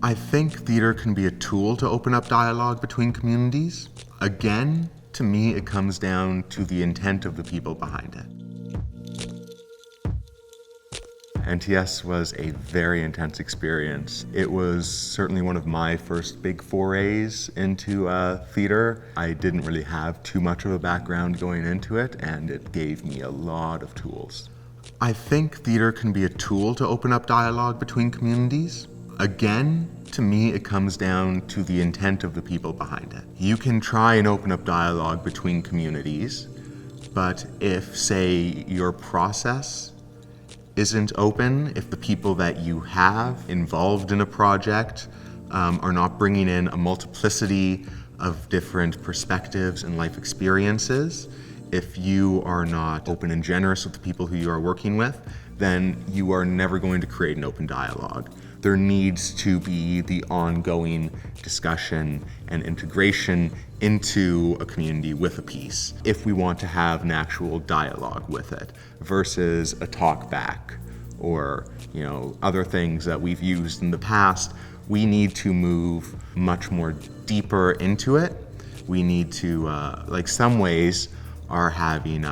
I think theater can be a tool to open up dialogue between communities. Again, to me, it comes down to the intent of the people behind it. NTS was a very intense experience. It was certainly one of my first big forays into theater. I didn't really have too much of a background going into it, and it gave me a lot of tools. I think theater can be a tool to open up dialogue between communities. Again, to me, it comes down to the intent of the people behind it. You can try and open up dialogue between communities, but if, say, your process isn't open, if the people that you have involved in a project are not bringing in a multiplicity of different perspectives and life experiences, if you are not open and generous with the people who you are working with, then you are never going to create an open dialogue. There needs to be the ongoing discussion and integration into a community with a piece if we want to have an actual dialogue with it versus a talk back or other things that we've used in the past. We need to move much more deeper into it. We need to, some ways are having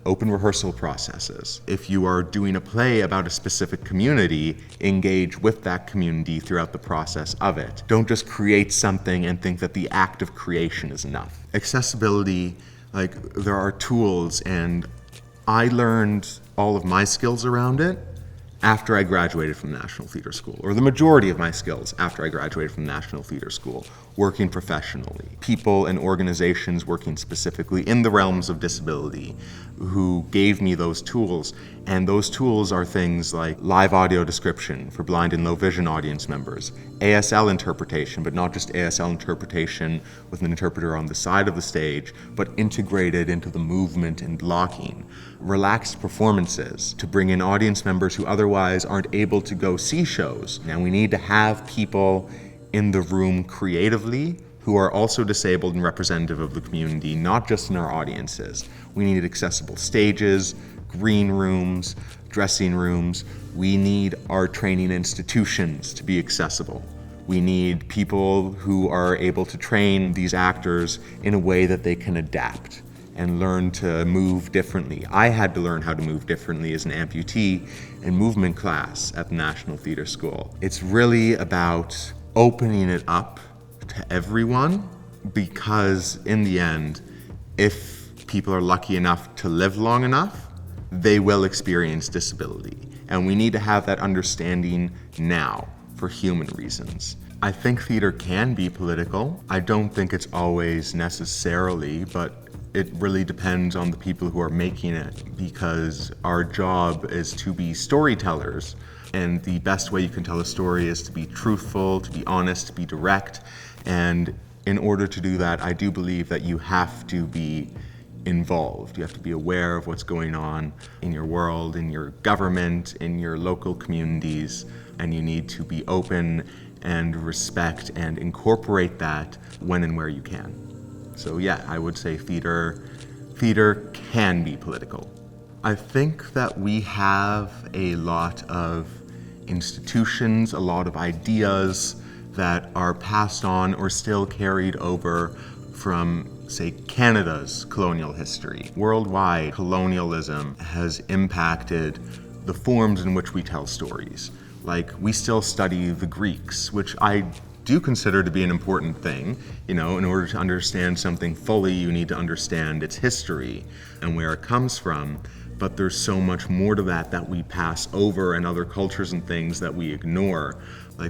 open rehearsal processes. If you are doing a play about a specific community, engage with that community throughout the process of it. Don't just create something and think that the act of creation is enough. Accessibility, there are tools, and I learned all of my skills around it after I graduated from National Theatre School, or the majority of my skills after I graduated from National Theatre School, working professionally. People and organizations working specifically in the realms of disability who gave me those tools. And those tools are things like live audio description for blind and low vision audience members, ASL interpretation, but not just ASL interpretation with an interpreter on the side of the stage, but integrated into the movement and blocking. Relaxed performances to bring in audience members who otherwise aren't able to go see shows. Now we need to have people in the room creatively who are also disabled and representative of the community, not just in our audiences. We need accessible stages, green rooms, dressing rooms. We need our training institutions to be accessible. We need people who are able to train these actors in a way that they can adapt and learn to move differently. I had to learn how to move differently as an amputee in movement class at the National Theatre School. It's really about opening it up to everyone, because in the end, if people are lucky enough to live long enough, they will experience disability. And we need to have that understanding now for human reasons. I think theater can be political. I don't think it's always necessarily, but it really depends on the people who are making it, because our job is to be storytellers. And the best way you can tell a story is to be truthful, to be honest, to be direct. And in order to do that, I do believe that you have to be involved. You have to be aware of what's going on in your world, in your government, in your local communities, and you need to be open and respect and incorporate that when and where you can. So yeah, I would say theater can be political. I think that we have a lot of institutions, a lot of ideas that are passed on or still carried over from, say, Canada's colonial history. Worldwide, colonialism has impacted the forms in which we tell stories. We still study the Greeks, which I do consider to be an important thing. In order to understand something fully, you need to understand its history and where it comes from. But there's so much more to that we pass over, and other cultures and things that we ignore.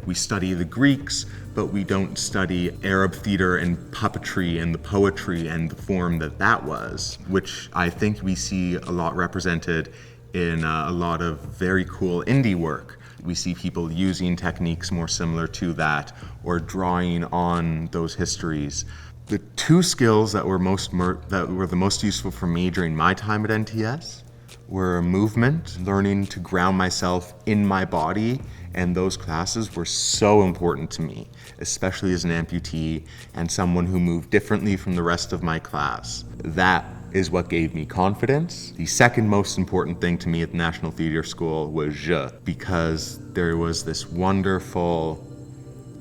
We study the Greeks, but we don't study Arab theater and puppetry and the poetry and the form that was, which I think we see a lot represented in a lot of very cool indie work. We see people using techniques more similar to that or drawing on those histories. The two skills that were the most useful for me during my time at NTS were movement, learning to ground myself in my body, and those classes were so important to me, especially as an amputee and someone who moved differently from the rest of my class. That is what gave me confidence. The second most important thing to me at the National Theatre School was because there was this wonderful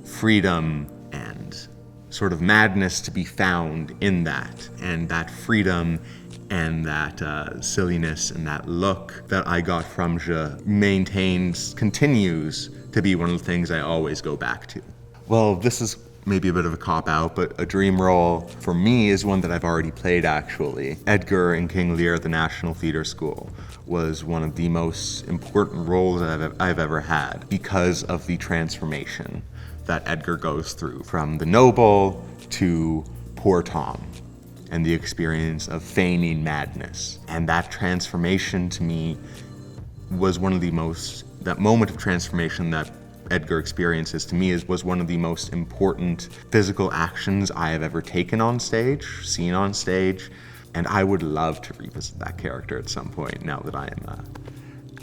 freedom and sort of madness to be found in that. And that freedom and that silliness and that look that I got from continues to be one of the things I always go back to. Well, this is maybe a bit of a cop-out, but a dream role for me is one that I've already played, actually. Edgar in King Lear at the National Theatre School was one of the most important roles that I've ever had because of the transformation that Edgar goes through, from the noble to poor Tom, and the experience of feigning madness. And that transformation to me was that moment of transformation that Edgar experiences to me was one of the most important physical actions I have ever taken on stage, seen on stage, and I would love to revisit that character at some point now that I am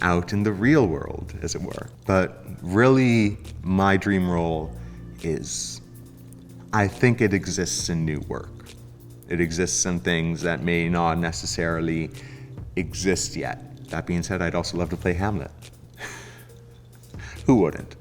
out in the real world, as it were. But really, my dream role is, I think it exists in new work. It exists in things that may not necessarily exist yet. That being said, I'd also love to play Hamlet. Who wouldn't?